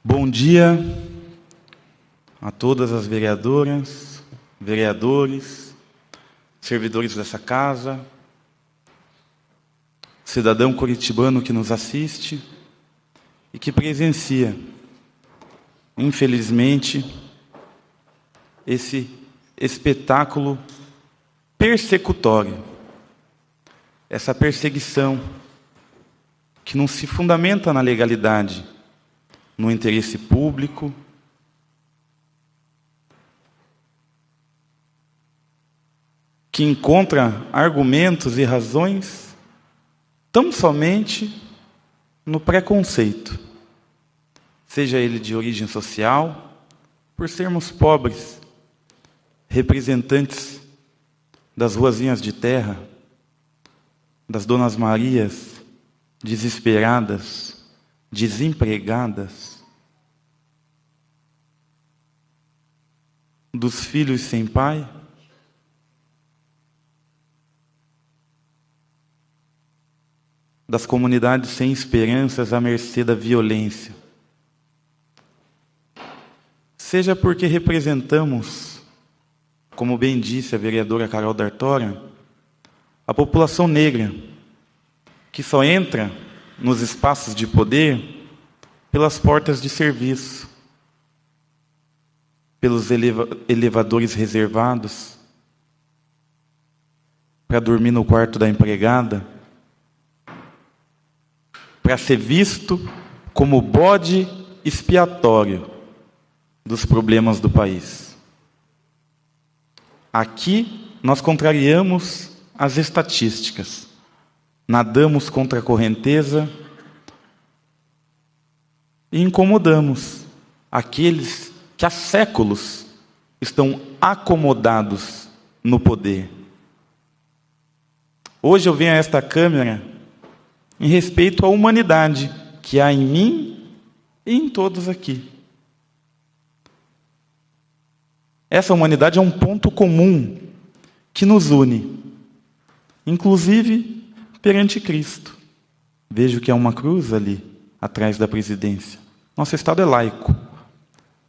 Bom dia a todas as vereadoras, vereadores, servidores dessa casa, cidadão curitibano que nos assiste e que presencia, infelizmente, esse espetáculo persecutório, essa perseguição que não se fundamenta na legalidade, no interesse público, que encontra argumentos e razões tão somente no preconceito, seja ele de origem social, por sermos pobres, representantes das ruazinhas de terra, das Donas Marias, desesperadas, desempregadas, dos filhos sem pai, das comunidades sem esperanças à mercê da violência. Seja porque representamos, como bem disse a vereadora Carol D'Artora, a população negra, que só entra nos espaços de poder pelas portas de serviço, pelos elevadores reservados, para dormir no quarto da empregada, para ser visto como bode expiatório dos problemas do país. Aqui nós contrariamos as estatísticas, nadamos contra a correnteza e incomodamos aqueles que há séculos estão acomodados no poder. Hoje eu venho a esta Câmara em respeito à humanidade que há em mim e em todos aqui. Essa humanidade é um ponto comum que nos une, inclusive perante Cristo. Vejo que há uma cruz ali, atrás da presidência. Nosso Estado é laico,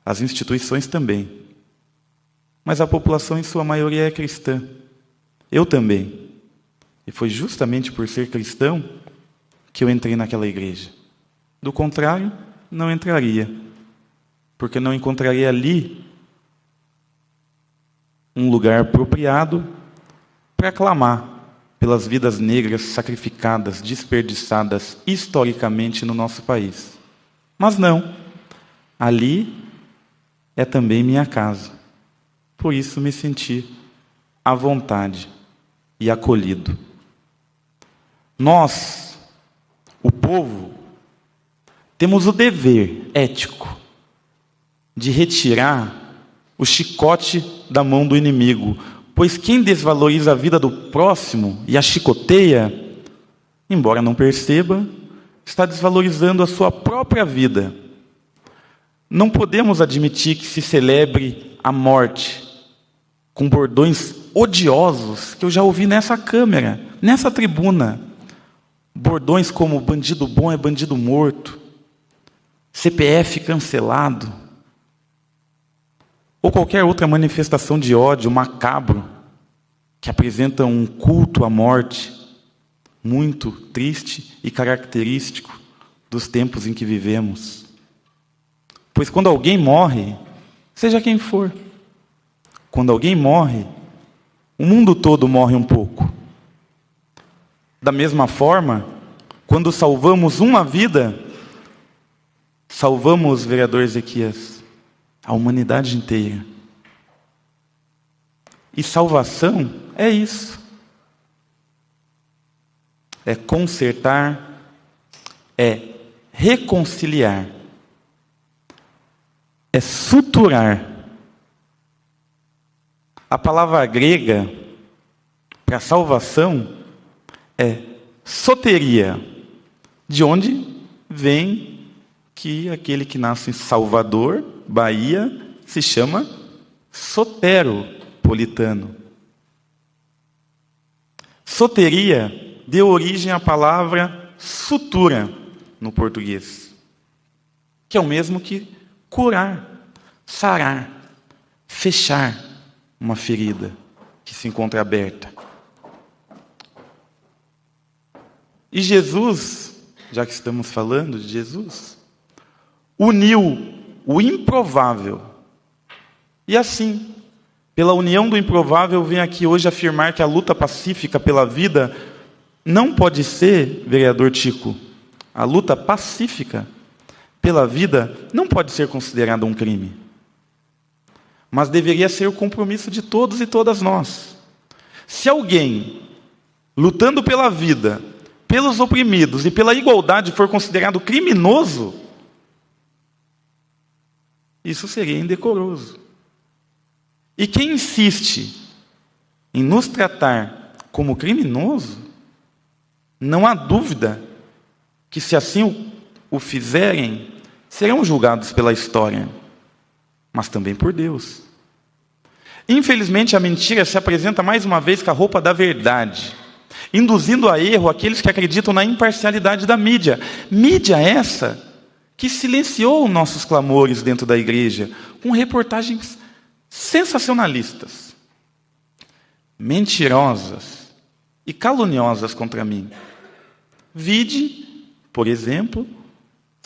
as instituições também. Mas a população, em sua maioria, é cristã. Eu também. E foi justamente por ser cristão que eu entrei naquela igreja. Do contrário, não entraria. Porque não encontraria ali um lugar apropriado para clamar pelas vidas negras sacrificadas, desperdiçadas historicamente no nosso país. Mas não, ali é também minha casa. Por isso me senti à vontade e acolhido. Nós, o povo, temos o dever ético de retirar o chicote da mão do inimigo, pois quem desvaloriza a vida do próximo e a chicoteia, embora não perceba, está desvalorizando a sua própria vida. Não podemos admitir que se celebre a morte com bordões odiosos que eu já ouvi nessa Câmara, nessa tribuna. Bordões como bandido bom é bandido morto, CPF cancelado, ou qualquer outra manifestação de ódio macabro que apresenta um culto à morte muito triste e característico dos tempos em que vivemos. Pois quando alguém morre, seja quem for, quando alguém morre, o mundo todo morre um pouco. Da mesma forma, quando salvamos uma vida, salvamos, vereador Ezequias, a humanidade inteira. E salvação é isso. É consertar, é reconciliar, é suturar. A palavra grega para salvação é soteria, de onde vem que aquele que nasce em Salvador, Bahia, se chama soteropolitano. Soteria deu origem à palavra sutura no português, que é o mesmo que curar, sarar, fechar uma ferida que se encontra aberta. E Jesus, já que estamos falando de Jesus, uniu o improvável. E assim, pela união do improvável, eu venho aqui hoje afirmar que a luta pacífica pela vida não pode ser, vereador Tico, a luta pacífica pela vida não pode ser considerada um crime. Mas deveria ser o compromisso de todos e todas nós. Se alguém, lutando pela vida, pelos oprimidos e pela igualdade, for considerado criminoso, isso seria indecoroso. E quem insiste em nos tratar como criminoso, não há dúvida que, se assim o fizerem, serão julgados pela história, mas também por Deus. Infelizmente, a mentira se apresenta mais uma vez com a roupa da verdade, induzindo a erro aqueles que acreditam na imparcialidade da mídia. Mídia essa que silenciou nossos clamores dentro da igreja, com reportagens sensacionalistas, mentirosas e caluniosas contra mim. Vide, por exemplo,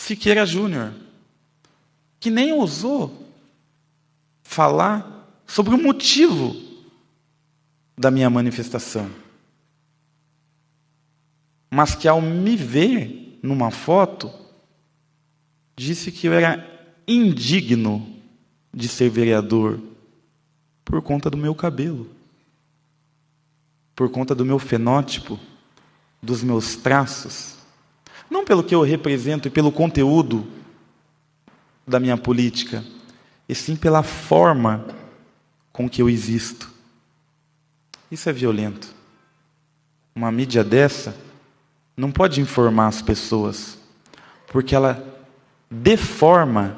Siqueira Júnior, que nem ousou falar sobre o motivo da minha manifestação, mas que, ao me ver numa foto, disse que eu era indigno de ser vereador por conta do meu cabelo, por conta do meu fenótipo, dos meus traços, não pelo que eu represento e pelo conteúdo da minha política, e sim pela forma com que eu existo. Isso é violento. Uma mídia dessa não pode informar as pessoas, porque ela deforma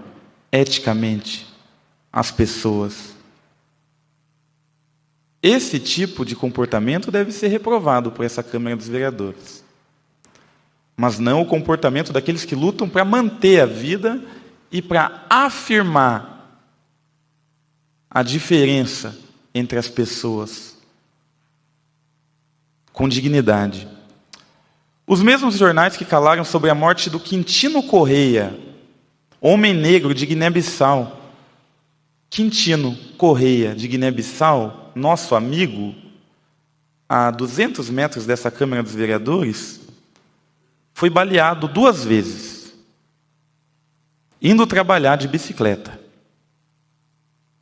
eticamente as pessoas. Esse tipo de comportamento deve ser reprovado por essa Câmara dos Vereadores, mas não o comportamento daqueles que lutam para manter a vida e para afirmar a diferença entre as pessoas com dignidade. Os mesmos jornais que calaram sobre a morte do Quintino Correia, homem negro de Guiné-Bissau. Quintino Correia, de Guiné-Bissau, nosso amigo, a 200 metros dessa Câmara dos Vereadores, foi baleado 2 vezes, indo trabalhar de bicicleta,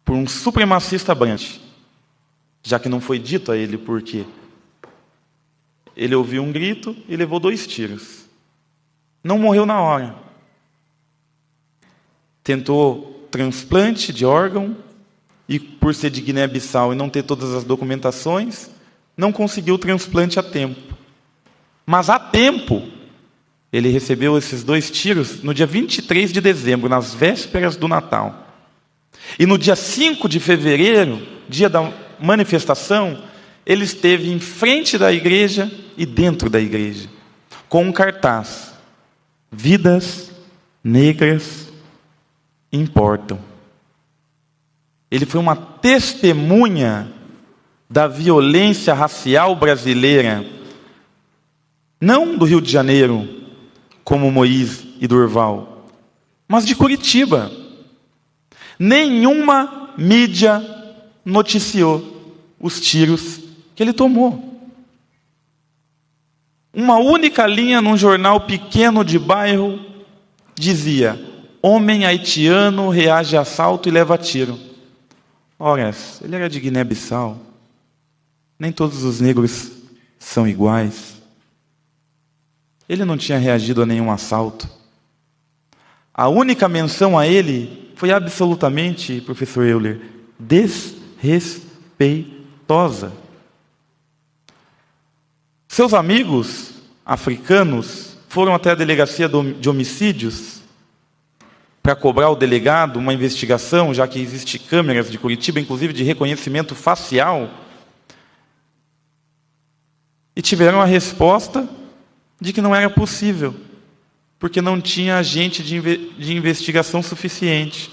por um supremacista branco, já que não foi dito a ele por quê. Ele ouviu um grito e levou 2 tiros. Não morreu na hora. Tentou transplante de órgão e, por ser de Guiné-Bissau e não ter todas as documentações, não conseguiu o transplante a tempo. Mas a tempo, ele recebeu esses 2 tiros no dia 23 de dezembro, nas vésperas do Natal. E no dia 5 de fevereiro, dia da manifestação, ele esteve em frente da igreja e dentro da igreja, com um cartaz: vidas negras importam. Ele foi uma testemunha da violência racial brasileira, não do Rio de Janeiro, como Moisés e Durval, mas de Curitiba. Nenhuma mídia noticiou os tiros que ele tomou. Uma única linha num jornal pequeno de bairro dizia: homem haitiano reage a assalto e leva tiro. Ora, ele era de Guiné-Bissau. Nem todos os negros são iguais. Ele não tinha reagido a nenhum assalto. A única menção a ele foi absolutamente, professor Euler, desrespeitosa. Seus amigos africanos foram até a delegacia de homicídios para cobrar o delegado uma investigação, já que existem câmeras de Curitiba, inclusive de reconhecimento facial, e tiveram a resposta de que não era possível, porque não tinha agente de investigação suficiente.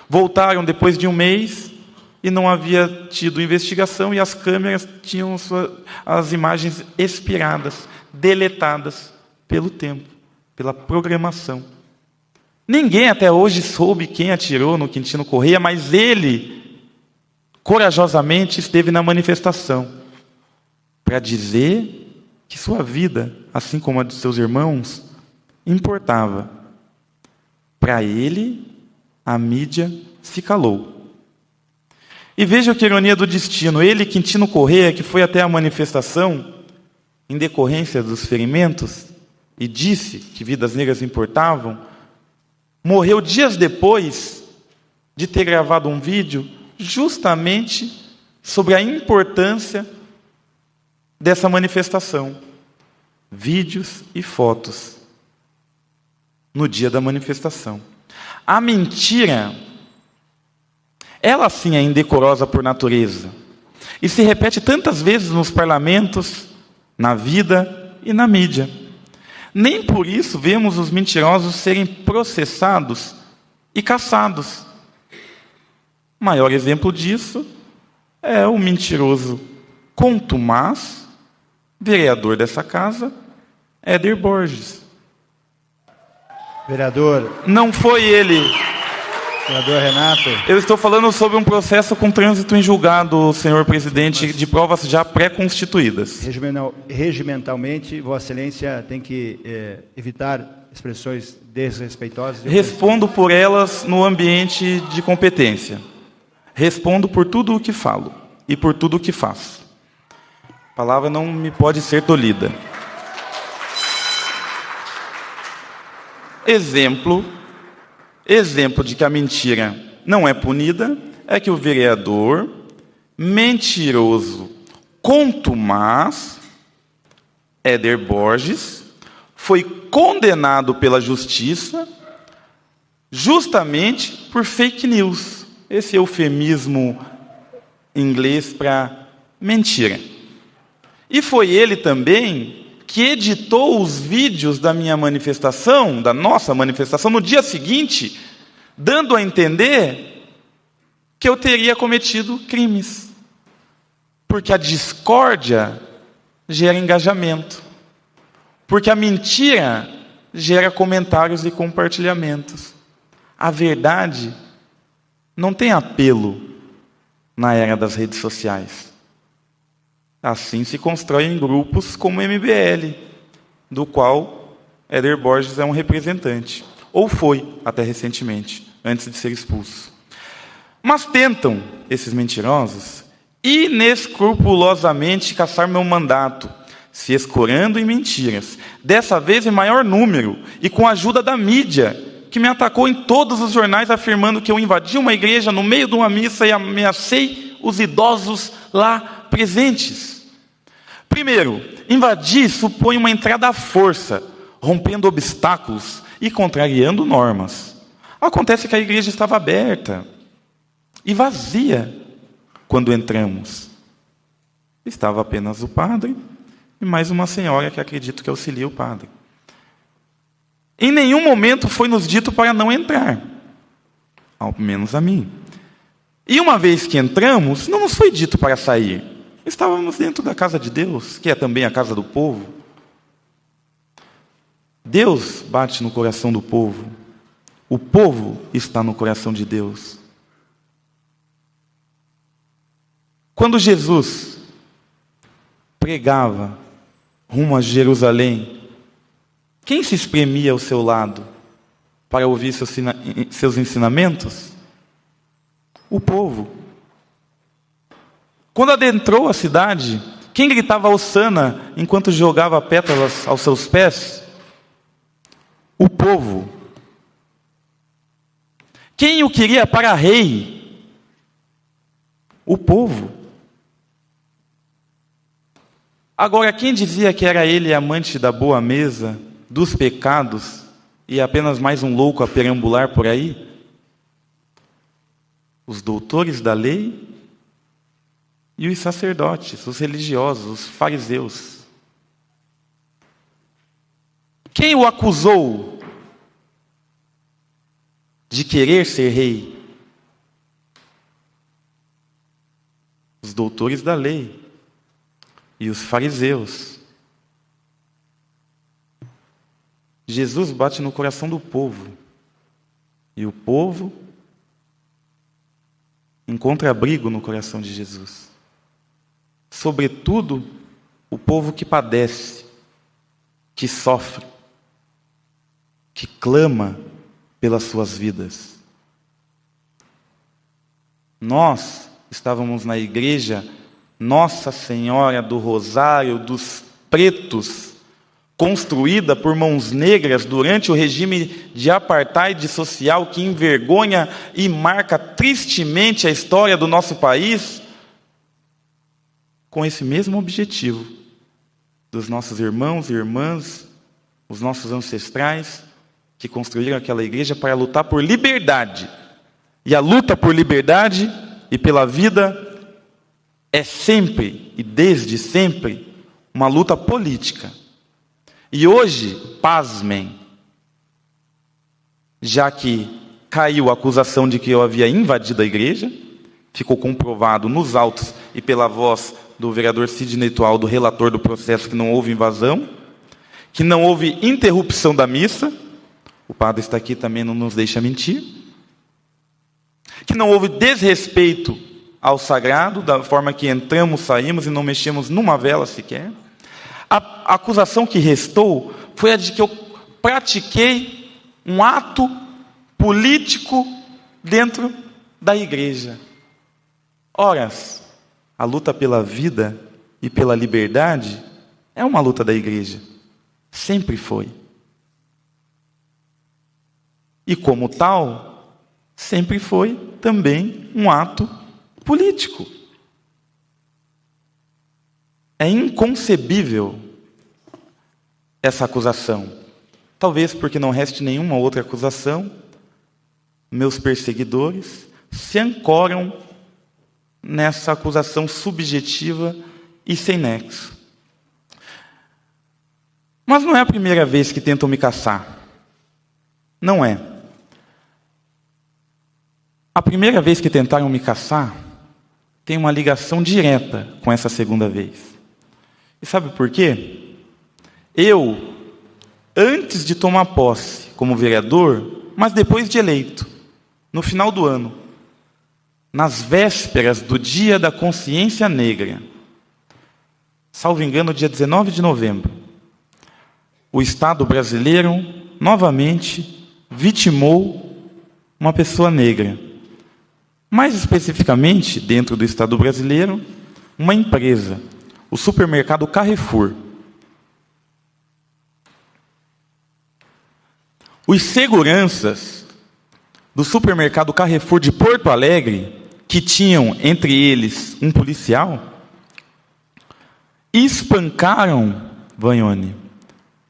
Voltaram depois de um mês e não havia tido investigação, e as câmeras tinham as imagens expiradas, deletadas pelo tempo, pela programação. Ninguém até hoje soube quem atirou no Quintino Corrêa, mas ele corajosamente esteve na manifestação para dizer que sua vida, assim como a de seus irmãos, importava. Para ele, a mídia se calou. E veja que ironia do destino. Ele, Quintino Corrêa, que foi até a manifestação em decorrência dos ferimentos e disse que vidas negras importavam, morreu dias depois de ter gravado um vídeo justamente sobre a importância dessa manifestação. Vídeos e fotos no dia da manifestação. A mentira, ela sim é indecorosa por natureza, e se repete tantas vezes nos parlamentos, na vida e na mídia. Nem por isso vemos os mentirosos serem processados e caçados. O maior exemplo disso é o mentiroso contumaz, vereador dessa casa, Éder Borges. Vereador. Não foi ele. Vereador Renato. Eu estou falando sobre um processo com trânsito em julgado, senhor presidente, de provas já pré-constituídas. Regimentalmente, Vossa Excelência tem que evitar expressões desrespeitosas. Respondo por elas no ambiente de competência. Respondo por tudo o que falo e por tudo o que faço. A palavra não me pode ser tolhida. Exemplo de que a mentira não é punida é que o vereador mentiroso contumaz, Éder Borges, foi condenado pela justiça justamente por fake news. Esse eufemismo inglês para mentira. E foi ele também que editou os vídeos da minha manifestação, da nossa manifestação, no dia seguinte, dando a entender que eu teria cometido crimes. Porque a discórdia gera engajamento. Porque a mentira gera comentários e compartilhamentos. A verdade não tem apelo na era das redes sociais. Assim se constroem grupos como o MBL, do qual Éder Borges é um representante. Ou foi, até recentemente, antes de ser expulso. Mas tentam, esses mentirosos, inescrupulosamente caçar meu mandato, se escorando em mentiras, dessa vez em maior número, e com a ajuda da mídia, que me atacou em todos os jornais afirmando que eu invadi uma igreja no meio de uma missa e ameacei os idosos lá presentes. Primeiro, invadir supõe uma entrada à força, rompendo obstáculos e contrariando normas. Acontece que a igreja estava aberta e vazia quando entramos. Estava apenas o padre e mais uma senhora que acredito que auxilia o padre. Em nenhum momento foi nos dito para não entrar, ao menos a mim. E uma vez que entramos, não nos foi dito para sair. Estávamos dentro da casa de Deus, que é também a casa do povo. Deus bate no coração do povo. O povo está no coração de Deus. Quando Jesus pregava rumo a Jerusalém, quem se espremia ao seu lado para ouvir seus ensinamentos? O povo. Quando adentrou a cidade, quem gritava hosana enquanto jogava pétalas aos seus pés? O povo. Quem o queria para rei? O povo. Agora, quem dizia que era ele amante da boa mesa, dos pecados, e apenas mais um louco a perambular por aí? Os doutores da lei e os sacerdotes, os religiosos, os fariseus. Quem o acusou de querer ser rei? Os doutores da lei e os fariseus. Jesus bate no coração do povo. E o povo encontra abrigo no coração de Jesus. Sobretudo, o povo que padece, que sofre, que clama pelas suas vidas. Nós estávamos na igreja Nossa Senhora do Rosário dos Pretos, construída por mãos negras durante o regime de apartheid social que envergonha e marca tristemente a história do nosso país, com esse mesmo objetivo, dos nossos irmãos e irmãs, os nossos ancestrais, que construíram aquela igreja para lutar por liberdade. E a luta por liberdade e pela vida é sempre, e desde sempre, uma luta política. E hoje, pasmem, já que caiu a acusação de que eu havia invadido a igreja, ficou comprovado nos autos e pela voz do vereador Sidney Tualdo, relator do processo, que não houve invasão, que não houve interrupção da missa, o padre está aqui também, não nos deixa mentir, que não houve desrespeito ao sagrado, da forma que entramos, saímos e não mexemos numa vela sequer. A acusação que restou foi a de que eu pratiquei um ato político dentro da igreja. Ora, a luta pela vida e pela liberdade é uma luta da igreja. Sempre foi. E como tal, sempre foi também um ato político. É inconcebível essa acusação. Talvez porque não reste nenhuma outra acusação, meus perseguidores se ancoram nessa acusação subjetiva e sem nexo. Mas não é a primeira vez que tentam me caçar. Não é. A primeira vez que tentaram me caçar tem uma ligação direta com essa segunda vez. E sabe por quê? Eu, antes de tomar posse como vereador, mas depois de eleito, no final do ano, nas vésperas do Dia da Consciência Negra, salvo engano, dia 19 de novembro, o Estado brasileiro novamente vitimou uma pessoa negra. Mais especificamente, dentro do Estado brasileiro, uma empresa, o supermercado Carrefour. Os seguranças do supermercado Carrefour de Porto Alegre, que tinham entre eles um policial, espancaram Vagnoni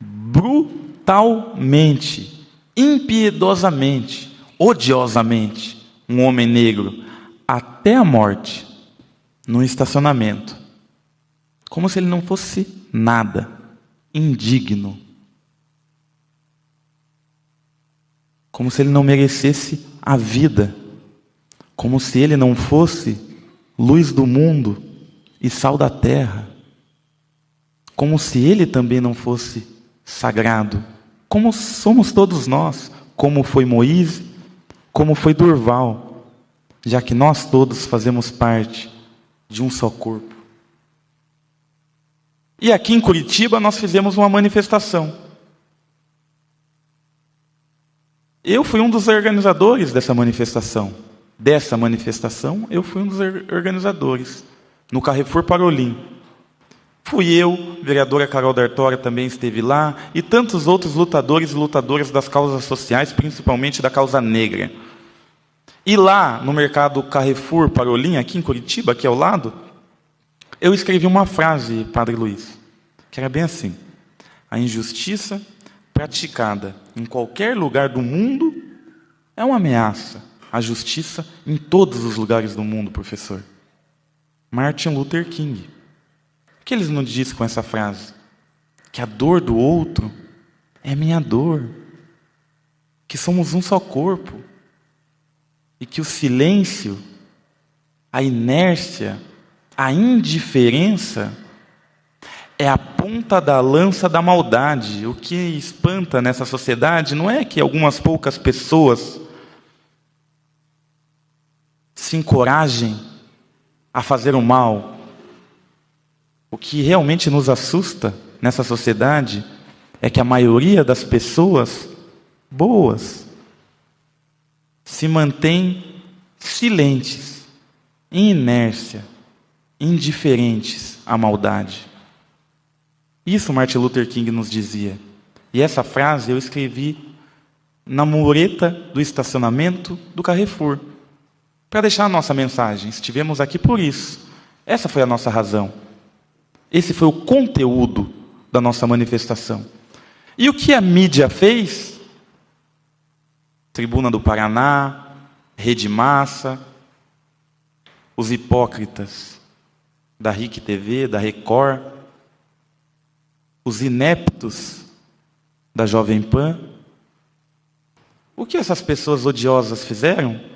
brutalmente, impiedosamente, odiosamente, um homem negro, até a morte, num estacionamento. Como se ele não fosse nada, indigno. Como se ele não merecesse a vida. Como se ele não fosse luz do mundo e sal da terra. Como se ele também não fosse sagrado. Como somos todos nós. Como foi Moisés, como foi Durval. Já que nós todos fazemos parte de um só corpo. E aqui em Curitiba nós fizemos uma manifestação. Eu fui um dos organizadores dessa manifestação. Eu fui um dos organizadores. No Carrefour Parolim. Fui eu, vereadora Carol D'Artora também esteve lá, e tantos outros lutadores e lutadoras das causas sociais, principalmente da causa negra. E lá, no mercado Carrefour Parolim, aqui em Curitiba, aqui ao lado, eu escrevi uma frase, Padre Luiz, que era bem assim: a injustiça praticada em qualquer lugar do mundo é uma ameaça à justiça em todos os lugares do mundo, professor. Martin Luther King. O que eles nos dizem com essa frase? Que a dor do outro é minha dor, que somos um só corpo, e que o silêncio, a inércia, a indiferença é a ponta da lança da maldade. O que espanta nessa sociedade não é que algumas poucas pessoas se encorajem a fazer o mal. O que realmente nos assusta nessa sociedade é que a maioria das pessoas boas se mantém silentes, em inércia, indiferentes à maldade. Isso Martin Luther King nos dizia. E essa frase eu escrevi na mureta do estacionamento do Carrefour, para deixar a nossa mensagem. Estivemos aqui por isso. Essa foi a nossa razão. Esse foi o conteúdo da nossa manifestação. E o que a mídia fez? Tribuna do Paraná, Rede Massa, os hipócritas da RIC TV, da Record, os ineptos da Jovem Pan. O que essas pessoas odiosas fizeram?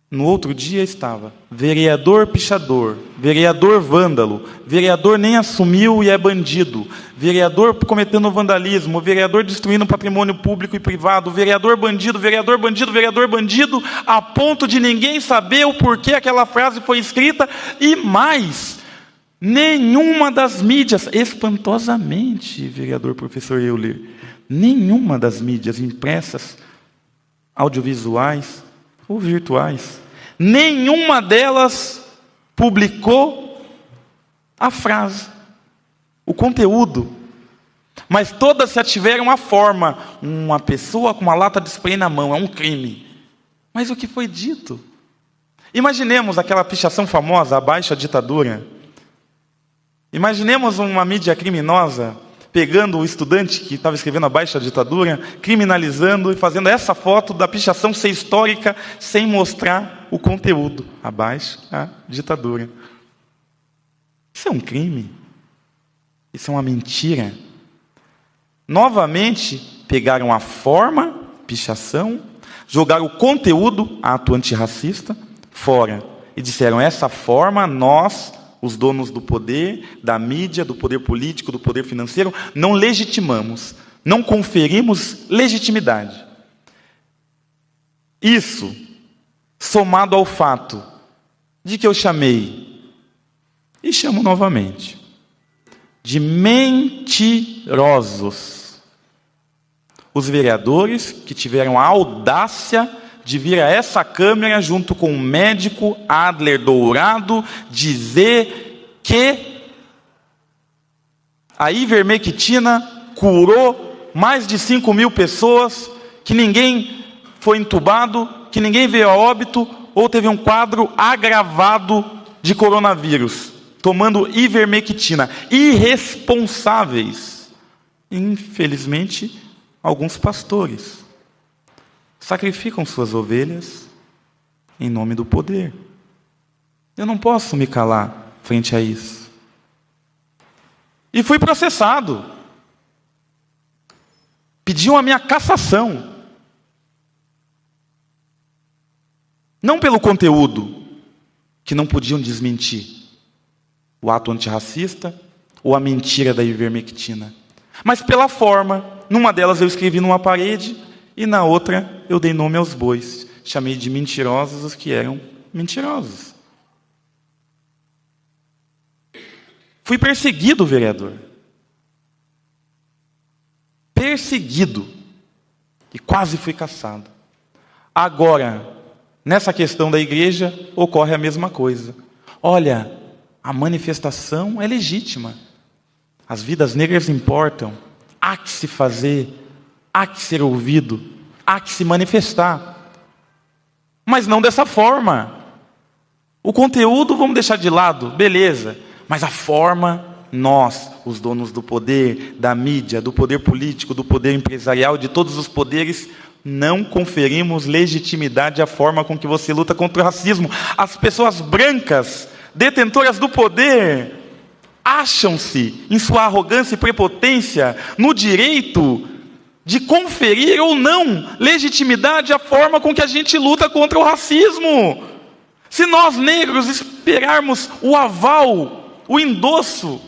No outro dia estava vereador pichador, vereador vândalo, vereador nem assumiu e é bandido, vereador cometendo vandalismo, vereador destruindo patrimônio público e privado, vereador bandido, vereador bandido, vereador bandido, a ponto de ninguém saber o porquê aquela frase foi escrita. E mais, nenhuma das mídias, espantosamente, vereador professor Euler, nenhuma das mídias impressas, audiovisuais ou virtuais, nenhuma delas publicou a frase, o conteúdo, mas todas se ativeram à forma. Uma pessoa com uma lata de spray na mão, é um crime. Mas o que foi dito? Imaginemos aquela pichação famosa, Abaixo a Ditadura. Imaginemos uma mídia criminosa pegando o estudante que estava escrevendo Abaixo a Ditadura, criminalizando e fazendo essa foto da pichação ser histórica sem mostrar o conteúdo. Abaixo a Ditadura. Isso é um crime. Isso é uma mentira. Novamente, pegaram a forma, pichação, jogaram o conteúdo, ato antirracista, fora. E disseram, essa forma nós, os donos do poder, da mídia, do poder político, do poder financeiro, não legitimamos, não conferimos legitimidade. Isso, somado ao fato de que eu chamei, e chamo novamente, de mentirosos, os vereadores que tiveram a audácia de vir a essa câmara, junto com o médico Adler Dourado, dizer que a ivermectina curou mais de 5.000 pessoas, que ninguém foi entubado, que ninguém veio a óbito, ou teve um quadro agravado de coronavírus, tomando ivermectina. Irresponsáveis. Infelizmente, alguns pastores sacrificam suas ovelhas em nome do poder. Eu não posso me calar frente a isso. E fui processado. Pediam a minha cassação. Não pelo conteúdo, que não podiam desmentir o ato antirracista ou a mentira da ivermectina, mas pela forma. Numa delas eu escrevi numa parede, e na outra eu dei nome aos bois. Chamei de mentirosos os que eram mentirosos. Fui perseguido, vereador. Perseguido. E quase fui cassado. Agora, nessa questão da igreja, ocorre a mesma coisa. Olha, a manifestação é legítima. As vidas negras importam. Há que se fazer, há que ser ouvido, há que se manifestar. Mas não dessa forma. O conteúdo vamos deixar de lado, beleza. Mas a forma, nós, os donos do poder, da mídia, do poder político, do poder empresarial, de todos os poderes, não conferimos legitimidade à forma com que você luta contra o racismo. As pessoas brancas, detentoras do poder, acham-se, em sua arrogância e prepotência, no direito de conferir ou não legitimidade à forma com que a gente luta contra o racismo. Se nós negros esperarmos o aval, o endosso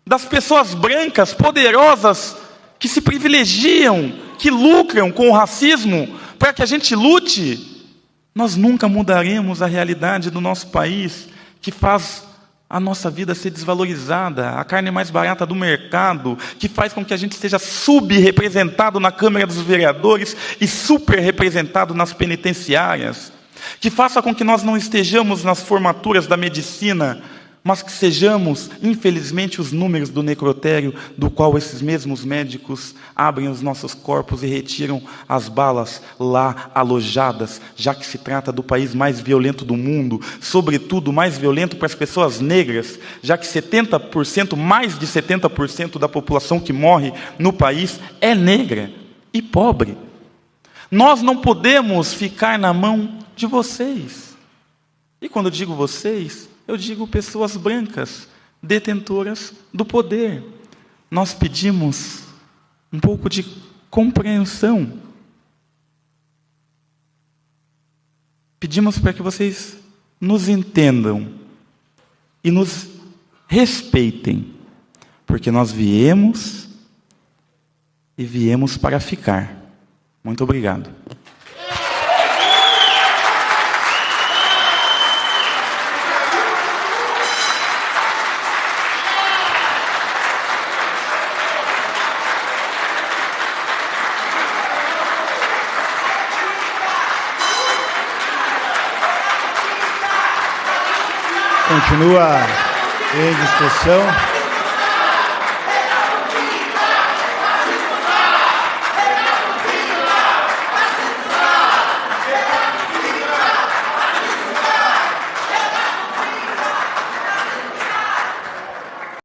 das pessoas brancas, poderosas, que se privilegiam, que lucram com o racismo, para que a gente lute, nós nunca mudaremos a realidade do nosso país, que faz a nossa vida ser desvalorizada, a carne mais barata do mercado, que faz com que a gente seja subrepresentado na Câmara dos Vereadores e superrepresentado nas penitenciárias, que faça com que nós não estejamos nas formaturas da medicina, mas que sejamos, infelizmente, os números do necrotério, do qual esses mesmos médicos abrem os nossos corpos e retiram as balas lá alojadas, já que se trata do país mais violento do mundo, sobretudo mais violento para as pessoas negras, já que 70%, mais de 70% da população que morre no país é negra e pobre. Nós não podemos ficar na mão de vocês. E quando eu digo vocês, eu digo pessoas brancas, detentoras do poder. Nós pedimos um pouco de compreensão. Pedimos para que vocês nos entendam e nos respeitem, porque nós viemos e viemos para ficar. Muito obrigado. Continua em discussão.